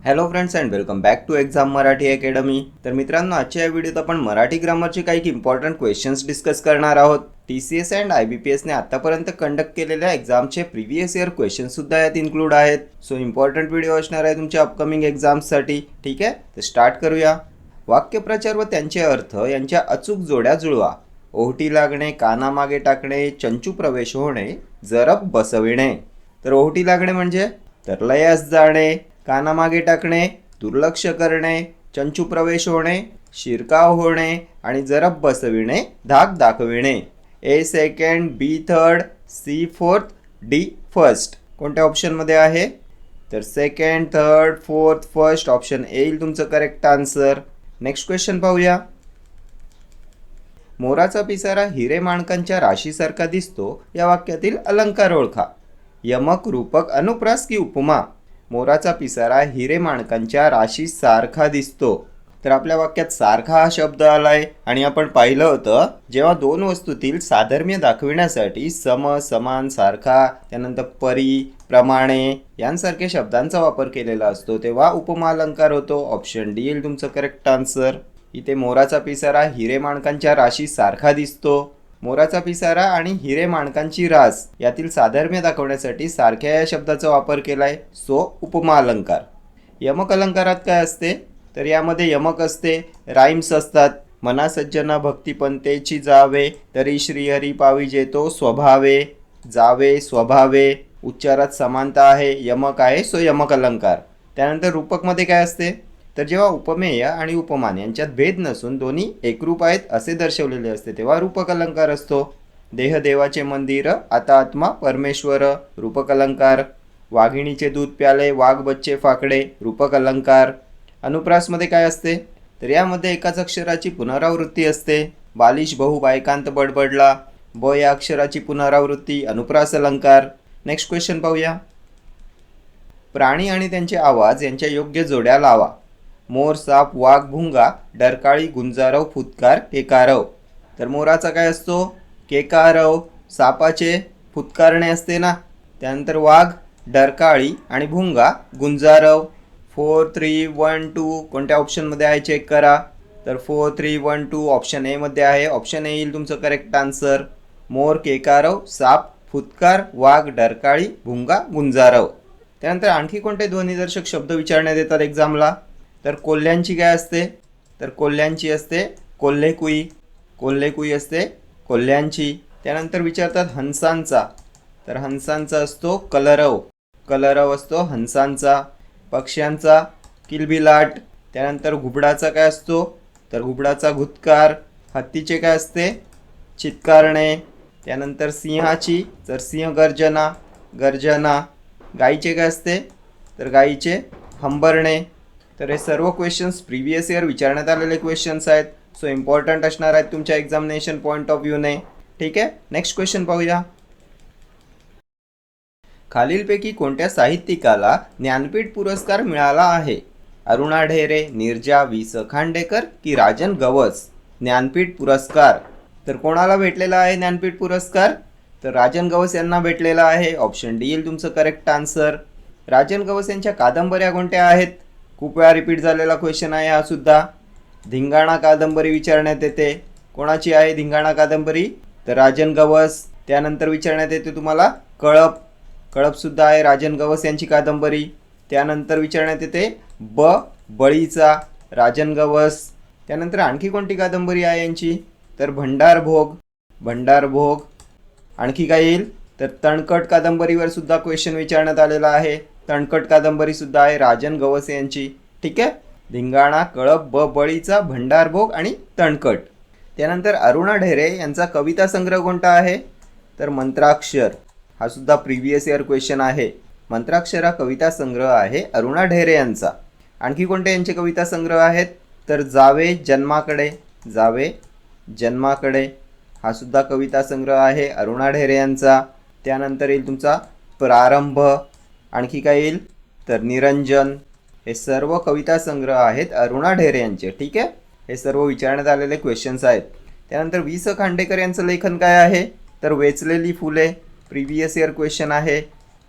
Hello friends and welcome back to exam Marathi academy. तर मित्रांनो, आजच्या या व्हिडिओत आपण मराठी ग्रामरचे काही इम्पॉर्टंट क्वेश्चन्स डिस्कस करणार आहोत. TCS अँड IBPSने आतापर्यंत कंडक्ट केलेल्या एक्झामचे प्रिव्हियस इयर क्वेश्चन सुद्धा यात इन्क्लूड आहेत. सो इम्पॉर्टंट व्हिडिओ असणार आहे तुमच्या अपकमिंग एक्झाम्ससाठी. ठीक आहे, तर स्टार्ट करूया. वाक्यप्रचार व त्यांचे अर्थ यांच्या अचूक जोड्या जुळवा. ओहोटी लागणे, कानामागे टाकणे, चंचू प्रवेश होणे, जरब बसविणे. तर ओहोटी लागणे म्हणजे तर लयास जाणे, कानामागे टाकणे, दुर्लक्ष करणे, चंचू प्रवेश होणे, शिरकाव होणे आणि जरब बसविणे, धाक दाखविणे. A second, B third, C fourth, D first. कोणत्या ऑप्शनमध्ये आहे? तर second, third, fourth, first option येईल तुमचं करेक्ट आन्सर. नेक्स्ट क्वेश्चन पाहूया. मोराचा पिसारा हिरे माणकांच्या राशीसारखा दिसतो या वाक्यातील अलंकार ओळखा. यमक, रूपक, अनुप्रास की उपमा. मोराचा पिसारा हिरे माणकांच्या राशीसारखा दिसतो. तर आपल्या वाक्यात सारखा हा शब्द आलाय आणि आपण पाहिलं होतं जेव्हा दोन वस्तूतील साधर्म्य दाखविण्यासाठी सम, समान, सारखा, त्यानंतर परी, प्रमाणे यांसारख्या शब्दांचा वापर केलेला असतो तेव्हा उपमा अलंकार होतो. ऑप्शन डी येईल तुमचं करेक्ट आन्सर. इथे मोराचा पिसारा हिरे माणकांच्या राशीसारखा दिसतो. मोराचा पिसारा आणि हिरे माणकांची रास यातील साधर्म्य दाखवण्यासाठी सारख्या या शब्दाचा वापर केलाय, सो उपमा अलंकार. यमक अलंकारात काय असते? तर यामध्ये यमक असते, राईम्स असतात. मना सज्जना भक्तिपंतेची जावे, तरी श्रीहरी पाविजे तो स्वभावे. जावे, स्वभावे उच्चारात समानता आहे, यमक आहे, सो यमक अलंकार. त्यानंतर रूपकमध्ये काय असते? तर जेव्हा उपमेय आणि उपमान यांच्यात भेद नसून दोन्ही एकरूप आहेत असे दर्शवलेले असते तेव्हा रूपक अलंकार असतो. देह देवाचे मंदिर, आता आत्मा परमेश्वर, रूपक अलंकार. वाघिणीचे दूध प्याले, वाघ बच्चे फाकडे, रूपक अलंकार. अनुप्रासमध्ये काय असते? तर यामध्ये एकाच अक्षराची पुनरावृत्ती असते. बालिश बहु बायकांत बडबडला, ब या अक्षराची पुनरावृत्ती, अनुप्रास अलंकार. नेक्स्ट क्वेश्चन पाहूया. प्राणी आणि त्यांचे आवाज यांच्या योग्य जोड्या लावा. मोर, साप, वाघ, भुंगा, डरकाळी, गुंजारव, फुतकार, केकारव. तर मोराचा काय असतो? केकारव. सापाचे फुतकारणे असते ना. त्यानंतर वाघ, डरकाळी आणि भुंगा, गुंजारव. 4, 3, 1, 2 कोणत्या ऑप्शनमध्ये आहे चेक करा. तर 4, 3, 1, 2 ऑप्शन ए मध्ये आहे. ऑप्शन ए येईल तुमचं करेक्ट आन्सर. मोर, केकारव, साप, फुतकार, वाघ, डरकाळी, भुंगा, गुंजारव. त्यानंतर आणखी कोणते ध्वनिदर्शक शब्द विचारण्यात येतात एक्झामला? तर कोल्ह्यांची काय असते? तर कोल्ह्यांची असते कोल्हेकुई. कोल्हेकुई असते कोल्ह्यांची. त्यानंतर विचारतात हंसांचा. तर हंसांचा असतो कलरव. कलरव असतो हंसांचा. पक्ष्यांचा किलबिलाट. त्यानंतर घुबडाचा काय असतो? तर घुबडाचा घुतकार. हत्तीचे काय असते? चित्कारणे. त्यानंतर सिंहाची तर सिंहगर्जना, गर्जना. गाईचे काय असते? तर गाईचे हंबरणे. तर हे सर्व क्वेश्चन्स प्रिव्हियस इयर विचारण्यात आलेले क्वेश्चन्स आहेत, सो इम्पॉर्टंट असणार आहेत तुमच्या एक्झामिनेशन पॉईंट ऑफ व्ह्यूने. ठीक आहे, नेक्स्ट क्वेश्चन पाहूया. खालीलपैकी कोणत्या साहित्यिकाला ज्ञानपीठ पुरस्कार मिळाला आहे? अरुणा ढेरे, नीरजा, वि. स. खांडेकर की राजन गवस. ज्ञानपीठ पुरस्कार तर कोणाला भेटलेला आहे ज्ञानपीठ पुरस्कार? तर राजन गवस यांना भेटलेला आहे. ऑप्शन डी येईल तुमचं करेक्ट आन्सर. राजन गवस यांच्या कादंबऱ्या कोणत्या आहेत? खूप वेळा रिपीट झालेला क्वेश्चन आहे हा सुद्धा. धिंगाणा कादंबरी विचारण्यात येते. कोणाची आहे धिंगाणा कादंबरी? तर राजन गवस. त्यानंतर विचारण्यात येते तुम्हाला कळप. कळपसुद्धा आहे राजन गवस यांची कादंबरी. त्यानंतर विचारण्यात येते बळीचा, राजन गवस. त्यानंतर आणखी कोणती कादंबरी आहे यांची? तर भंडारभोग. भंडारभोग. आणखी काय येईल? तर तणकट कादंबरीवर सुद्धा क्वेश्चन विचारण्यात आलेला आहे. तणकट कादंबरी सुद्धा आहे राजन गवस यांची. ठीक आहे, धिंगाणा, कळप, बळीचा, भंडारभोग आणि तणकट. त्यानंतर अरुणा ढेरे यांचा कविता संग्रह कोणता आहे? तर मंत्राक्षर. हा सुद्धा प्रिव्हियस इयर क्वेश्चन आहे. मंत्राक्षर हा कविता संग्रह आहे अरुणा ढेरे यांचा. आणखी कोणते यांचे कविता संग्रह आहेत? तर जावे जन्माकडे. जावे जन्माकडे हा सुद्धा कविता संग्रह आहे अरुणा ढेरे यांचा. त्यानंतर येईल तुमचा प्रारंभ. आणखी काय येईल? तर निरंजन. हे सर्व कविता संग्रह आहेत अरुणा ढेरे यांचे. ठीक आहे, हे सर्व विचारण्यात आलेले क्वेश्चन्स आहेत. त्यानंतर वि. स. खांडेकर यांचं लेखन काय आहे? तर वेचलेली फुले. प्रिव्हियस इयर क्वेश्चन आहे.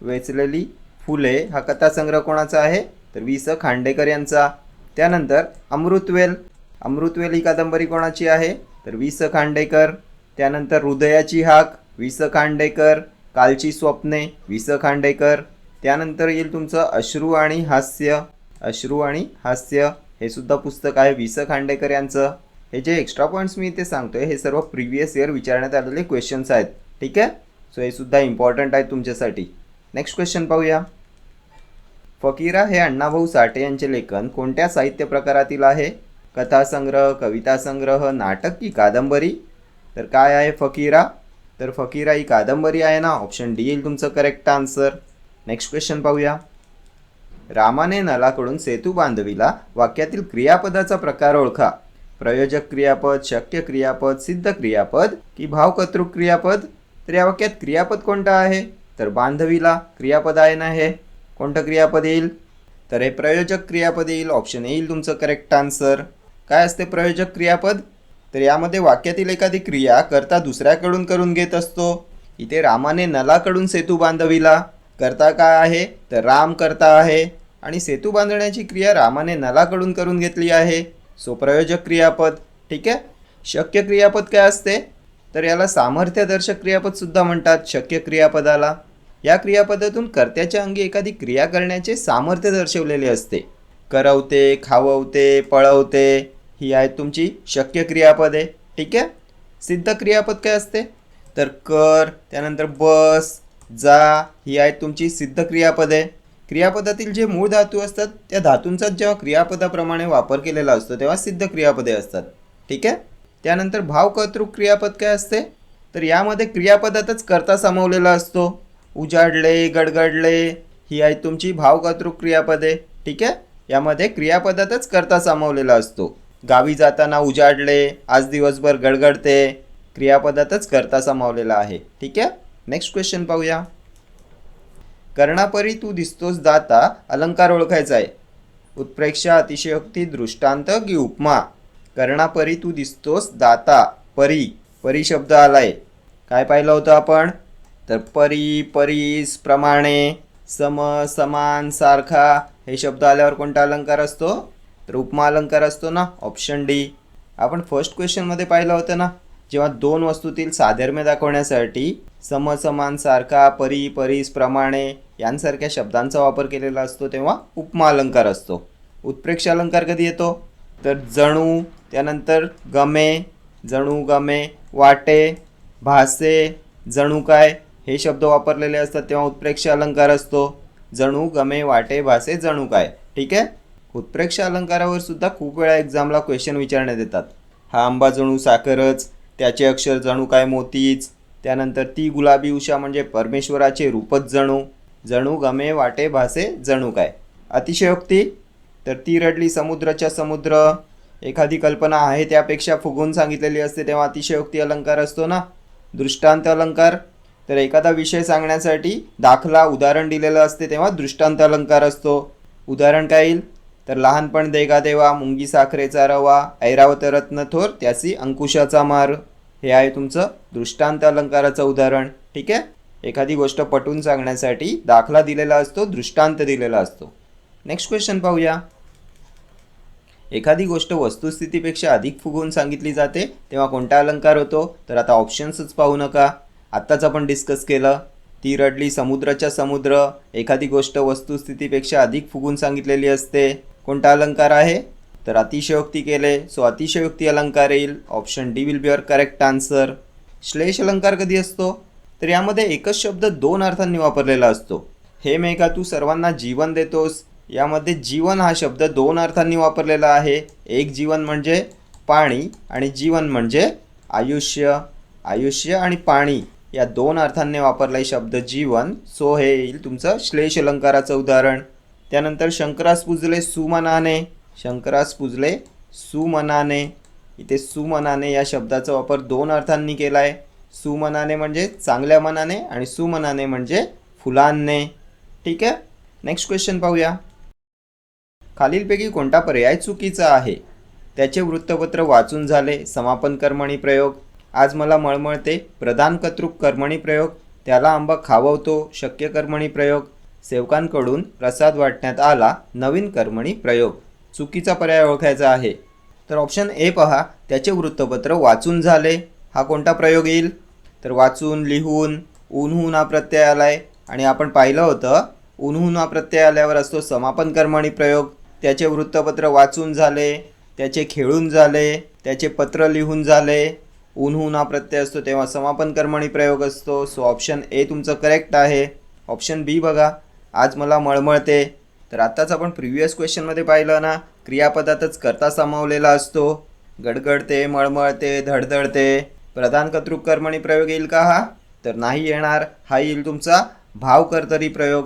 वेचलेली फुले हा कथासंग्रह कोणाचा आहे? तर वि स खांडेकर यांचा. त्यानंतर अमृतवेल. अमृतवेल ही कादंबरी कोणाची आहे? तर वि स खांडेकर. त्यानंतर हृदयाची हाक वि स खांडेकर. कालची स्वप्ने वि स खांडेकर. त्यानंतर येईल तुमचं अश्रू आणि हास्य. अश्रू आणि हास्य हे सुद्धा पुस्तक आहे वि स खांडेकर यांचं. हे जे एक्स्ट्रा पॉईंट्स मी इथे सांगतोय हे सर्व प्रिव्हियस इयर विचारण्यात आलेले क्वेश्चन्स आहेत. ठीक आहे, सो हे सुद्धा इम्पॉर्टंट आहे तुमच्यासाठी. नेक्स्ट क्वेश्चन पाहूया. फकीरा हे अण्णाभाऊ साठे यांचे लेखन कोणत्या साहित्य प्रकारातील आहे? कथासंग्रह, कविता संग्रह, नाटक की कादंबरी? तर काय आहे फकीरा? तर फकीरा ही कादंबरी आहे ना. ऑप्शन डी येईल तुमचं करेक्ट आन्सर. नेक्स्ट क्वेश्चन पाहूया. रामाने नलाकडून सेतू बांधविला वाक्यातील क्रियापदाचा प्रकार ओळखा. प्रयोजक क्रियापद, शक्य क्रियापद, सिद्ध क्रियापद की भावकर्तृक क्रियापद? तर या वाक्यात क्रियापद कोणतं आहे? तर बांधविला क्रियापद आहे ना. हे कोणतं क्रियापद येईल? तर हे प्रयोजक क्रियापद येईल. ऑप्शन येईल तुमचं करेक्ट आन्सर. काय असते प्रयोजक क्रियापद? तर यामध्ये वाक्यातील एखादी क्रिया कर्ता दुसऱ्याकडून करून घेत असतो. इथे रामाने नलाकडून सेतू बांधविला. कर्ता काय आहे? तर राम कर्ता आहे आणि सेतू बांधण्याची क्रिया रामाने नलाकडून करून घेतली आहे. सो प्रयोजक क्रियापद. ठीक आहे. शक्य क्रियापद काय असते? तर याला सामर्थ्यदर्शक क्रियापद सुद्धा म्हणतात शक्य क्रियापदाला. या क्रियापदातून कर्त्याच्या अंगी एखादी क्रिया करण्याचे सामर्थ्य दर्शवलेले असते. करवते, खाववते, पळवते ही आहेत तुमची शक्य क्रियापदे. ठीक आहे. सिद्ध क्रियापद काय असते? तर कर, त्यानंतर बस, जा ही आहेत तुमची सिद्ध क्रियापदे. क्रियापदातील जे मूळ धातू असतात त्या धातूंचा जेव्हा क्रियापदाप्रमाणे वापर केलेला असतो तेव्हा सिद्ध क्रियापदे असतात. ठीक आहे. त्यानंतर भावकर्तृक क्रियापद काय असते? तर यामध्ये क्रियापदातच कर्ता सामावलेला असतो. उजाडले, गडगडले ही आहेत तुमची भावकर्तृक क्रियापदे. ठीक आहे. यामध्ये क्रियापदातच कर्ता सामावलेला असतो. गावी जाताना उजाडले, आज दिवसभर गडगडते, क्रियापदातच कर्ता सामावलेला आहे. ठीक आहे. नेक्स्ट क्वेश्चन पाहूया. कर्णापरी तू दिसतोस दाता अलंकार ओळखायचा आहे. उत्प्रेक्षा, अतिशयोक्ती, दृष्टांत की उपमा? कर्णापरी तू दिसतोस दाता. परी, परी शब्द आलाय. काय पाहिलं होतं आपण? तर परी, परीस, प्रमाणे, सम, समान, सारखा हे शब्द आल्यावर कोणता अलंकार असतो? तर उपमा अलंकार असतो ना. Option D. आपण फर्स्ट क्वेश्चनमध्ये पाहिलं होतं ना, जेव्हा दोन वस्तूतील साधर्म्य दाखवण्यासाठी सम, समान, सारखा, परी, परीस, प्रमाणे यांसारख्या शब्दांचा वापर केलेला असतो तेव्हा उपमा अलंकार असतो. उत्प्रेक्ष अलंकार कधी येतो? तर जणू, त्यानंतर गमे, जणू, गमे, वाटे, भासे, जणू काय हे शब्द वापरलेले असतात तेव्हा उत्प्रेक्ष अलंकार असतो. जणू, गमे, वाटे, भासे, जणू काय. ठीक आहे. उत्प्रेक्ष अलंकारावर सुद्धा खूप वेळा एक्झामला क्वेश्चन विचारण्यात येतात. हा आंबा जणू साखरच, त्याचे अक्षर जणू काय मोतीच, त्यानंतर ती गुलाबी उषा म्हणजे परमेश्वराचे रूपच जणू, जणू, गमे, वाटे, भासे, जणू काय. अतिशयोक्ती, तर ती रडली समुद्राच्या समुद्र, एखादी कल्पना आहे त्यापेक्षा फुगून सांगितलेली असते तेव्हा अतिशयोक्ती अलंकार असतो ना. दृष्टांत अलंकार, तर एखादा विषय सांगण्यासाठी दाखला, उदाहरण दिलेलं असते तेव्हा दृष्टांत अलंकार असतो. उदाहरण काय येईल? तर लहानपण देगा देवा, मुंगी साखरेचा रवा, ऐरावत रत्न थोर, त्यासी अंकुशाचा मार हे आहे तुमचं दृष्टांत अलंकाराचं उदाहरण. ठीक आहे. एखादी गोष्ट पटवून सांगण्यासाठी दाखला दिलेला असतो, दृष्टांत दिलेला असतो. नेक्स्ट क्वेश्चन पाहूया. एखादी गोष्ट वस्तुस्थितीपेक्षा अधिक फुगवून सांगितली जाते तेव्हा कोणता अलंकार होतो? तर आता ऑप्शन्सच पाहू नका, आत्ताच आपण डिस्कस केलं. ती रडली समुद्राच्या समुद्र, एखादी गोष्ट वस्तुस्थितीपेक्षा अधिक फुगून सांगितलेली असते. कोणता अलंकार आहे? तर अतिशयोक्ती केले, सो अतिशयोक्ती अलंकार येईल. Option D will be your correct answer. श्लेष अलंकार कधी असतो? तर यामध्ये एकच शब्द दोन अर्थांनी वापरलेला असतो. हे मेघा तू सर्वांना जीवन देतोस, यामध्ये जीवन हा शब्द दोन अर्थांनी वापरलेला आहे. एक जीवन म्हणजे पाणी आणि जीवन म्हणजे आयुष्य. आयुष्य आणि पाणी या दोन अर्थांनी वापरलाय शब्द जीवन, सो हे येईल तुमचं श्लेष अलंकाराचं उदाहरण. त्यानंतर शंकरास पूजले सुमनाने, शंकरास पूजले सुमनाने, इथे सुमनाने या शब्दाचा वापर दोन अर्थांनी केला आहे. सुमनाने म्हणजे चांगल्या मनाने आणि सुमनाने म्हणजे फुलांने. ठीक आहे. नेक्स्ट क्वेश्चन पाहूया. खालीलपैकी कोणता पर्याय चुकीचा आहे? त्याचे वृत्तपत्र वाचून झाले, समापन कर्मणी प्रयोग, आज मला मळमळते, प्रधान कर्तृक कर्मणी प्रयोग, त्याला आंबा खाववतो, शक्य कर्मणी प्रयोग, सेवकांकडून प्रसाद वाटण्यात आला, नवीन कर्मणी प्रयोग. चुकीचा पर्याय ओळखायचा आहे. तर ऑप्शन ए पहा, त्याचे वृत्तपत्र वाचून झाले. हा कोणता प्रयोग येईल? तर वाचून, लिहून, ऊनहून हा प्रत्यय आलाय आणि आपण पाहिलं होतं ऊनहून हा प्रत्यय आल्यावर असतो समापन कर्मणी प्रयोग. त्याचे वृत्तपत्र वाचून झाले, त्याचे खेळून झाले, त्याचे पत्र लिहून झाले. ऊनहून हा प्रत्यय असतो तेव्हा समापन कर्मणी प्रयोग असतो. सो ऑप्शन ए तुमचं करेक्ट आहे. ऑप्शन बी बघा, आज मला मळमळते. तर आत्ताच आपण प्रिव्हियस क्वेश्चनमध्ये पाहिलं ना, क्रियापदातच कर्ता सामावलेला असतो. गडगडते, मळमळते, धडधडते. प्रधान कर्तृक कर्मणी प्रयोग येईल का हा? तर नाही येणार. हा येईल तुमचा भावकर्तरी प्रयोग.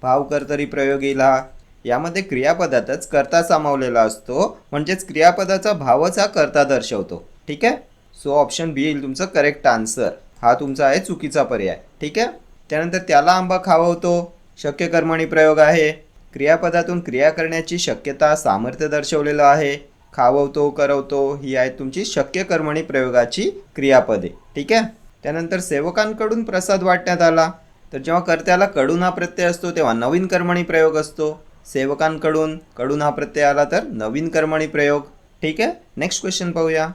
भावकर्तरी प्रयोग येईल हा. यामध्ये क्रियापदातच कर्ता सामावलेला असतो, म्हणजेच क्रियापदाचा भावच हा कर्ता दर्शवतो. ठीक आहे. सो ऑप्शन बी येईल तुमचं करेक्ट आन्सर. हा तुमचा आहे चुकीचा पर्याय. ठीक आहे. त्यानंतर त्याला आंबा खाववतो, शक्य कर्मणी प्रयोग आहे. क्रियापदातून क्रिया करण्याची शक्यता, सामर्थ्य दर्शवलेलं आहे. खाववतो, करवतो ही आहेत तुमची शक्य कर्मणी प्रयोगाची क्रियापदे. ठीक आहे. त्यानंतर सेवकांकडून प्रसाद वाटण्यात आला. तर जेव्हा कर्त्याला कडून हा प्रत्यय असतो तेव्हा नवीन कर्मणी प्रयोग असतो. सेवकांकडून कडून हा प्रत्यय आला तर नवीन कर्मणी प्रयोग. ठीक आहे. नेक्स्ट क्वेश्चन पाहूया.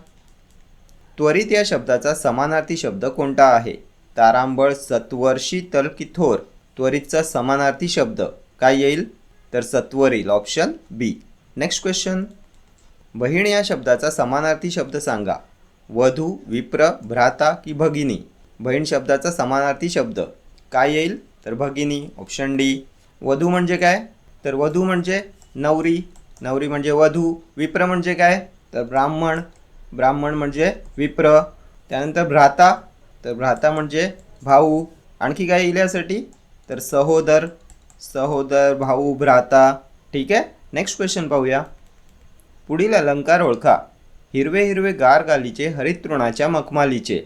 त्वरित या शब्दाचा समानार्थी शब्द कोणता आहे? तारांबळ, सत्वर, शीतल की थोर. त्वरितचा समानार्थी शब्द काय येईल? तर सत्वर येईल. Option B. Next question. बहीण या शब्दाचा समानार्थी शब्द सांगा. वधू, विप्र, भ्राता की भगिनी. बहीण शब्दाचा समानार्थी शब्द काय येईल? तर भगिनी. Option D. वधू म्हणजे काय? तर वधू म्हणजे नवरी. नवरी म्हणजे वधू. विप्र म्हणजे काय? तर ब्राह्मण. ब्राह्मण म्हणजे विप्र. त्यानंतर भ्राता. तर भ्राता म्हणजे भाऊ. आणखी काय येईल यासाठी? तर सहोदर. सहोदर, भाऊ, भ्राता. ठीक आहे. नेक्स्ट क्वेश्चन पाहूया. पुढील अलंकार ओळखा. हिरवे हिरवे गार गालीचे, हरित तृणाच्या मखमालीचे.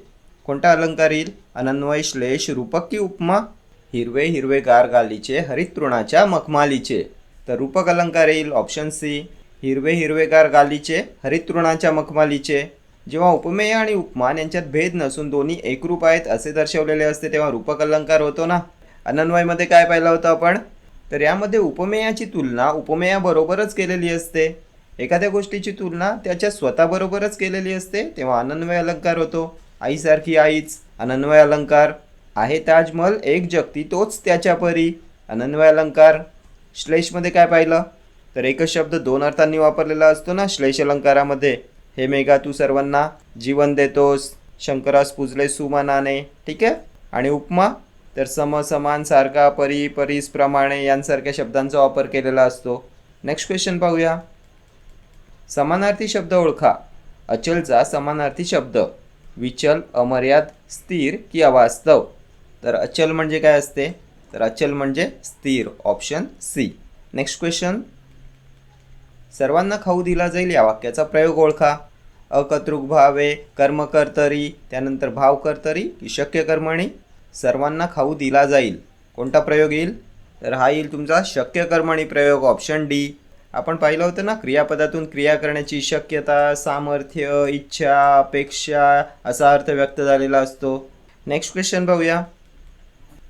कोणता अलंकार येईल? अनन्वय, श्लेष, रूपक की उपमा? हिरवे हिरवे गार गालीचे, हरित तृणाच्या मखमालीचे. तर रूपक अलंकार येईल. Option C. हिरवे हिरवेगार गालीचे, हरित तृणाच्या मखमालीचे. जेव्हा उपमेय आणि उपमान यांच्यात भेद नसून दोन्ही एकरूप आहेत असे दर्शवलेले असते तेव्हा रूपक अलंकार होतो ना. अनन्वयमध्ये काय पाहिलं होतं आपण? तर यामध्ये उपमेयाची तुलना उपमेयाबरोबरच केलेली असते. एखाद्या गोष्टीची तुलना त्याच्या स्वतःबरोबरच केलेली असते तेव्हा अनन्वय अलंकार होतो. आईसारखी आईच अनन्वय अलंकार. आहे ताजमहल एक जगती तोच त्याच्या परी. अनन्वय अलंकार. श्लेषमध्ये काय पाहिलं? तर एकच शब्द दोन अर्थांनी वापरलेला असतो ना श्लेष अलंकारामध्ये. हे मेघा तू सर्वांना जीवन देतोस, शंकरास पूजले सुमनाने. ठीक आहे. आणि उपमा तर सम, समान, सारखा, परी, परीस, प्रमाणे यांसारख्या शब्दांचा वापर केलेला असतो. नेक्स्ट क्वेश्चन पाहूया. समानार्थी शब्द ओळखा. अचलचा समानार्थी शब्द. विचल, अमर्याद, स्थिर की अवास्तव. तर अचल म्हणजे काय असते? तर अचल म्हणजे स्थिर. Option C. Next question. सर्वांना खाऊ दिला जाईल या वाक्याचा प्रयोग ओळखा. अकर्तृक भावे, कर्मकर्तरी, त्यानंतर भावकर्तरी की शक्य कर्मणी. सर्वांना खाऊ दिला जाईल कोणता प्रयोग येईल? तर हा येईल तुमचा शक्य कर्मणी प्रयोग. Option D. आपण पाहिलं होतं ना, क्रियापदातून क्रिया करण्याची शक्यता, सामर्थ्य, इच्छा, अपेक्षा असा अर्थ व्यक्त झालेला असतो. नेक्स्ट क्वेश्चन पाहूया.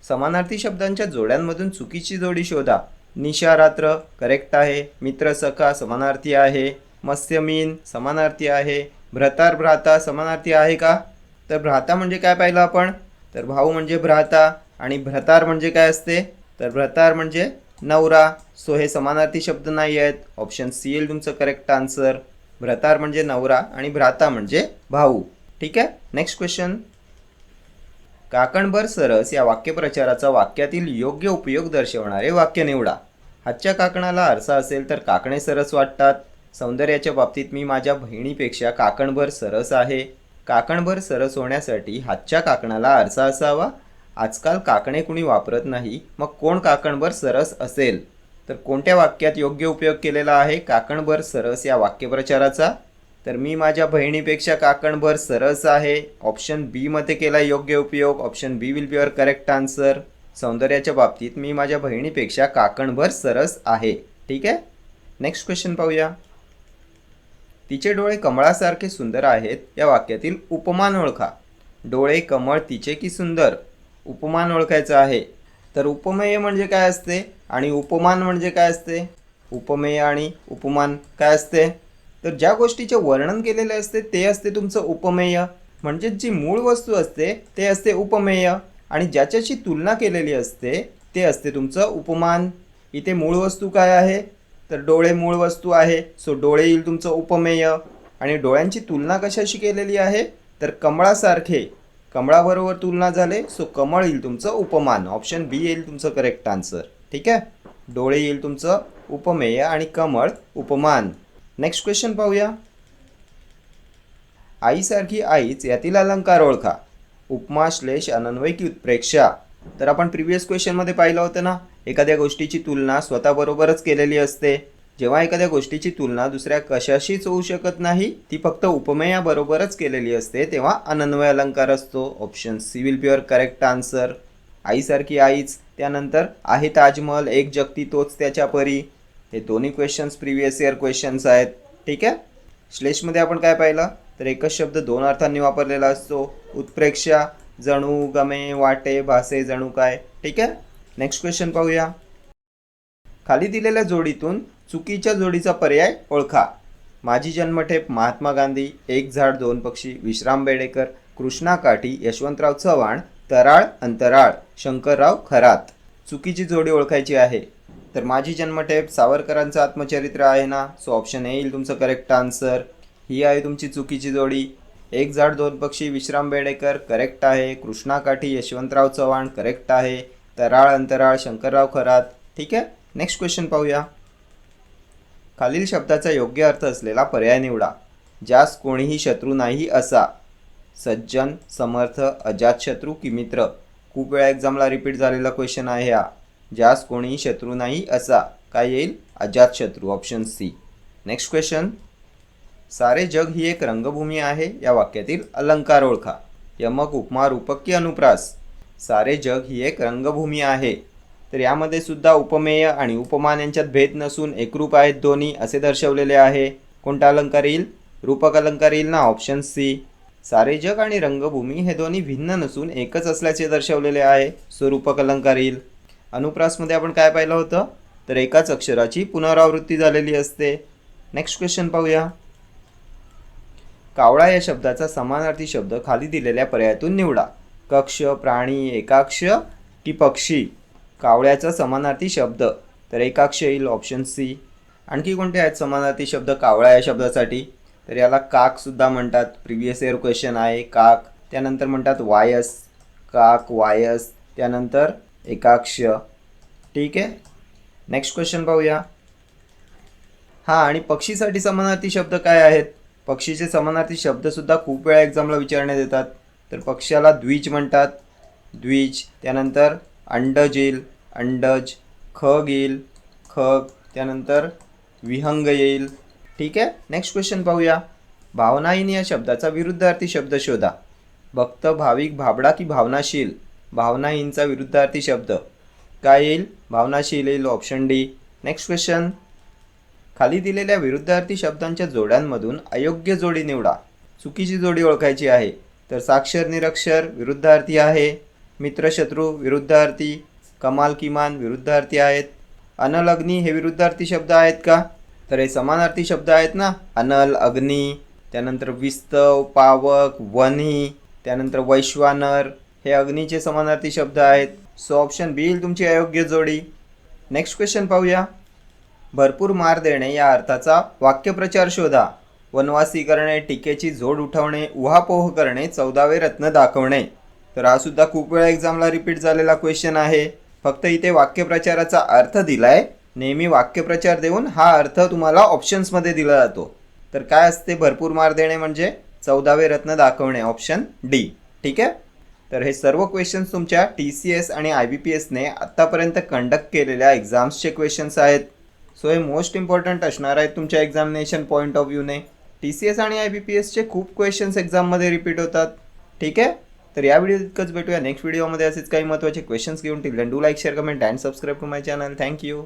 समानार्थी शब्दांच्या जोड्यांमधून चुकीची जोडी शोधा. निशा रात्र करेक्ट आहे. मित्र सखा समानार्थी आहे. मत्स्य मीन समानार्थी आहे. भ्रतार भ्राता समानार्थी आहे का? तर भ्राता म्हणजे काय पाहिलं आपण? तर भाऊ म्हणजे भ्राता. आणि भ्रतार म्हणजे काय असते? तर भ्रतार म्हणजे नवरा. सो हे समानार्थी शब्द नाही आहेत. ऑप्शन सी येईल तुमचं करेक्ट आन्सर. भ्रतार म्हणजे नवरा आणि भ्राता म्हणजे भाऊ. ठीक आहे. Next question. काकणभर सरस या वाक्यप्रचाराचा वाक्यातील योग्य उपयोग दर्शवणारे वाक्य निवडा. हातच्या काकणाला आरसा असेल तर काकणे सरस वाटतात. सौंदर्याच्या बाबतीत मी माझ्या बहिणीपेक्षा काकणभर सरस आहे. काकणभर सरस होण्यासाठी हातच्या काकणाला आरसा असावा. आजकाल काकणे कुणी वापरत नाही, मग कोण काकणभर सरस असेल? तर कोणत्या वाक्यात योग्य उपयोग केलेला आहे काकणभर सरस या वाक्यप्रचाराचा? तर मी माझ्या बहिणीपेक्षा काकणभर सरस आहे. ऑप्शन बी मध्ये केला योग्य उपयोग. Option B will be your correct answer. सौंदर्याच्या बाबतीत मी माझ्या बहिणीपेक्षा काकणभर सरस आहे. ठीक आहे. नेक्स्ट क्वेश्चन पाहूया. तिचे डोळे कमळासारखे सुंदर आहेत या वाक्यातील उपमान ओळखा. डोळे कमळ तिचे की सुंदर. उपमान ओळखायचं आहे. तर उपमेय म्हणजे काय असते आणि उपमान म्हणजे काय असते? उपमेय आणि उपमान काय असते? तर ज्या गोष्टीचे वर्णन केलेले असते ते असते तुमचं उपमेय, म्हणजे जी मूळ वस्तू असते ते असते उपमेय आणि ज्याच्याशी तुलना केलेली असते ते असते तुमचं उपमान. इथे मूळ वस्तू काय आहे? तर डोळे मूळ वस्तू आहे, सो डोळे येईल तुमचं उपमेय. आणि डोळ्यांची तुलना कशाशी केलेली आहे? तर कमळासारखे, कमळाबरोबर तुलना झाले, सो कमळ येईल तुमचं उपमान. ऑप्शन बी येईल तुमचं करेक्ट आन्सर. ठीक आहे, डोळे येईल तुमचं उपमेय आणि कमळ उपमान. नेक्स्ट क्वेश्चन पाहूया. आईसारखी आईच यातील अलंकार ओळखा. उपमा श्लेष अनन्वय की उत्प्रेक्षा. तर आपण प्रिव्हियस क्वेश्चनमध्ये पाहिलं होतं ना, एखाद्या गोष्टीची तुलना स्वतःबरोबरच केलेली असते. जेव्हा एखाद्या गोष्टीची तुलना दुसऱ्या कशाशीच होऊ शकत नाही, ती फक्त उपमेयाबरोबरच केलेली असते, तेव्हा अनन्वय अलंकार असतो. Option C will be your correct answer. आईसारखी आईच, त्यानंतर आहे ताजमहल एक जगती तोच त्याच्या परी. हे दोन्ही क्वेश्चन्स प्रिव्हियस इयर क्वेश्चन्स आहेत. ठीक आहे, श्लेषमध्ये आपण काय पाहिलं? तर एकच शब्द दोन अर्थांनी वापरलेला असतो. उत्प्रेक्षा, जणू, गमे, वाटे, भासे, जणू काय. ठीक आहे, नेक्स्ट क्वेश्चन पाहूया. खाली दिलेल्या जोडीतून चुकीच्या जोडीचा पर्याय ओळखा. माझी जन्मठेप महात्मा गांधी, एक झाड दोन पक्षी विश्राम बेडेकर, कृष्णा काठी यशवंतराव चव्हाण, तराळ अंतराळ शंकरराव खरात. चुकीची जोडी ओळखायची आहे. तर माझी जन्मठेप सावरकरांचं आत्मचरित्र आहे ना, सो ऑप्शन ए येईल तुमचं करेक्ट आन्सर. ही आहे तुमची चुकीची जोडी. एक झाड दोन पक्षी विश्राम बेडेकर करेक्ट आहे. कृष्णा काठी यशवंतराव चव्हाण करेक्ट आहे. तराळ अंतराळ शंकरराव खरात. ठीक आहे, नेक्स्ट क्वेश्चन पाहूया. खालील शब्दाचा योग्य अर्थ असलेला पर्याय निवडा. ज्यास कोणीही शत्रू नाही असा. सज्जन, समर्थ, अजातशत्रू की मित्र. खूप वेळा एक्झामला रिपीट झालेला क्वेश्चन आहे हा. ज्यास कोणीही शत्रू नाही असा काय येईल? अजातशत्रू. Option C. Next question. सारे जग ही एक रंगभूमी आहे या वाक्यातील अलंकार ओळखा. यमक, उपमा, रूपक की अनुप्रास. सारे जग ही एक रंगभूमी आहे. तर यामध्ये सुद्धा उपमेय आणि उपमान यांच्यात भेद नसून एकरूप आहेत दोन्ही असे दर्शवलेले आहे. कोणता अलंकार येईल? रूपक अलंकार येईल ना, ऑप्शन सी. सारे जग आणि रंगभूमी हे दोन्ही भिन्न नसून एकच असल्याचे दर्शवलेले आहे, सो रूपक अलंकार येईल. अनुप्रासमध्ये आपण काय पाहिलं होतं? तर एकाच अक्षराची पुनरावृत्ती झालेली असते. नेक्स्ट क्वेश्चन पाहूया. कावळा या शब्दाचा समानार्थी शब्द खाली दिलेल्या पर्यायातून निवडा. कक्ष, प्राणी, एकाक्ष की पक्षी. कावळ्याचा समानार्थी शब्द तर एकाक्ष येईल, ऑप्शन सी. आणखी कोणते आहेत समानार्थी शब्द कावळा या शब्दासाठी? तर याला काक सुद्धा म्हणतात. प्रिव्हियस इयर क्वेश्चन आहे काक. त्यानंतर म्हणतात वायस, काक, वायस, त्यानंतर एकाक्ष. ठीक आहे, नेक्स्ट क्वेश्चन पाहूया. हां, आणि पक्षीसाठी समानार्थी शब्द काय आहेत? पक्षीचे समानार्थी शब्दसुद्धा खूप वेळा एक्झामला विचारण्यात येतात. तर पक्ष्याला द्विज म्हणतात, द्विज. त्यानंतर अंडज येईल, अंडज. खग येईल, खग. त्यानंतर विहंग येईल. ठीक आहे, नेक्स्ट क्वेश्चन पाहूया. भावनाहीन या शब्दाचा विरुद्धार्थी शब्द शोधा. भक्त, भाविक, भाबडा की भावनाशील. भावनाहीनचा विरुद्धार्थी शब्द काय येईल? भावनाशील येईल, ऑप्शन डी. Next question. खाली दिलेल्या विरुद्धार्थी शब्दांच्या जोड्यांमधून अयोग्य जोडी निवडा. चुकीची जोडी ओळखायची आहे. तर साक्षर, निरक्षर विरुद्धार्थी आहे. मित्र, शत्रू विरुद्धार्थी. कमाल, किमान विरुद्धार्थी आहेत. अनल, अग्नी हे विरुद्धार्थी शब्द आहेत का? तर हे समानार्थी शब्द आहेत ना, अनल, अग्नी. त्यानंतर विस्तव, पावक, वन्ही. त्यानंतर वैश्वानर हे अग्नीचे समानार्थी शब्द आहेत. सो ऑप्शन बी येईल तुमची अयोग्य जोडी. नेक्स्ट क्वेश्चन पाहूया. भरपूर मार देणे या अर्थाचा वाक्यप्रचार शोधा. वनवासी करणे, टीकेची जोड उठवणे, उहापोह करणे, 14वे रत्न दाखवणे. तर हा सुद्धा खूप वेळा एक्झामला रिपीट झालेला क्वेश्चन आहे. फक्त इथे वाक्यप्रचाराचा अर्थ दिलाय. नेहमी वाक्यप्रचार देऊन हा अर्थ तुम्हाला ऑप्शन्समध्ये दिला जातो. तर काय असते भरपूर मार देणे म्हणजे? 14वे रत्न दाखवणे, ऑप्शन डी. ठीक आहे, तर हे सर्व क्वेश्चन्स तुमच्या TCS आणि IBPSने आत्तापर्यंत कंडक्ट केलेल्या एक्झाम्सचे क्वेश्चन्स आहेत. सो हे मोस्ट इम्पॉर्टंट असणार आहेत तुमच्या एक्झामिनेशन पॉईंट ऑफ व्ह्यूने. TCS आणि IBPSचे खूप क्वेश्चन्स एक्झाममध्ये रिपीट होतात. ठीक आहे, तर या व्हिडिओ इतकंच. भेटूया नेक्स्ट व्हिडिओमध्ये असेच काही महत्त्वाचे क्वेश्चन्स घेऊन. Till then do like, share, comment and subscribe to my channel. Thank you.